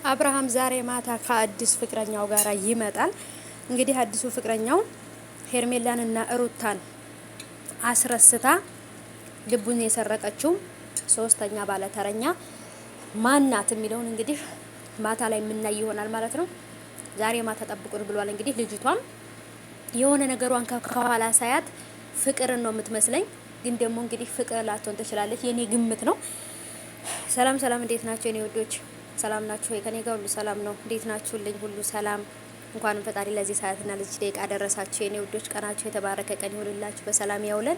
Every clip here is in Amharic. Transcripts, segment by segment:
አብርሃም ዛሬ ማታ ከአዲስ ፍቅረኛው ጋር ይመጣል። እንግዲህ አዲሱ ፍቅረኛው ሄርሜላንና ሩታን አስረስታ ልቡን የሰረቀችው ሶስተኛ ባለተረኛ ማናት የሚለውን እንግዲህ ማታ ላይ የምናይ ይሆናል ማለት ነው። ዛሬ ማታ ጠብቁን ብሏል። እንግዲህ ልጅቷም የሆነ ነገሯን ከኋላ ሳያት ፍቅርን ነው የምትመስለኝ፣ ግን ደግሞ እንግዲህ ፍቅር ላትሆን ትችላለች። የኔ ግምት ነው። ሰላም ሰላም፣ እንዴት ናቸው የኔ ወዶች? ሰላም ናችሁ ወይ? ከኔ ጋር ሁሉ ሰላም ነው። እንዴት ናችሁልኝ? ሁሉ ሰላም። እንኳንም ፈጣሪ ለዚህ ሰዓትና ለዚህ ደቂቃ አደረሳችሁ የኔ ወዶች። ቀናችሁ የተባረከ ቀን ይሁንላችሁ፣ በሰላም ያውለን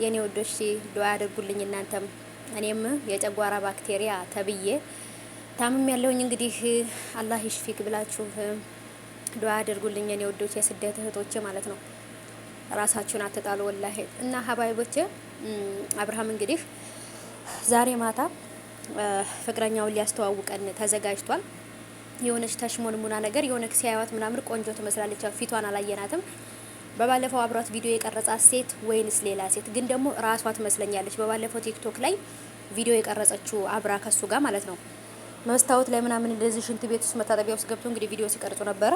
የኔ ወዶች። ዱአ አድርጉልኝ እናንተም። እኔም የጨጓራ ባክቴሪያ ተብዬ ታምም ያለውኝ እንግዲህ አላህ ይሽፊክ ብላችሁ ዱአ አድርጉልኝ የኔ ወዶች፣ የስደት እህቶቼ ማለት ነው። ራሳችሁን አትጣሉ ወላሂ። እና ሀባይቦቼ አብርሃም እንግዲህ ዛሬ ማታ ፍቅረኛውን ሊያስተዋውቀን ተዘጋጅቷል። የሆነች ተሽሞንሙና ነገር የሆነ ሲያዩት ምናምን ቆንጆ ትመስላለች። ፊቷን አላየናትም። በባለፈው አብሯት ቪዲዮ የቀረጻት ሴት ወይንስ ሌላ ሴት? ግን ደግሞ ራሷ ትመስለኛለች። በባለፈው ቲክቶክ ላይ ቪዲዮ የቀረጸችው አብራ ከሱ ጋር ማለት ነው። መስታወት ላይ ምናምን እንደዚህ ሽንት ቤት ውስጥ መታጠቢያ ውስጥ ገብቶ እንግዲህ ቪዲዮ ሲቀርጹ ነበረ።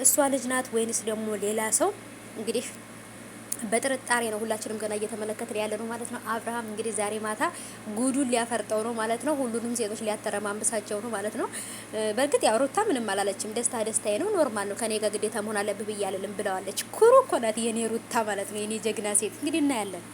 እሷ ልጅ ናት ወይንስ ደግሞ ሌላ ሰው? እንግዲህ በጥርጣሬ ነው ሁላችንም ገና እየተመለከትን ያለ ነው ማለት ነው። አብርሃም እንግዲህ ዛሬ ማታ ጉዱን ሊያፈርጠው ነው ማለት ነው። ሁሉንም ሴቶች ሊያተረማምሳቸው ነው ማለት ነው። በእርግጥ ያው ሩታ ምንም አላለችም። ደስታ ደስታዬ ነው፣ ኖርማል ነው፣ ከኔ ጋር ግዴታ መሆን አለብህ ብዬ አልልም ብለዋለች። ኩሩ እኮ ናት የኔ ሩታ ማለት ነው። የኔ ጀግና ሴት። እንግዲህ እናያለን።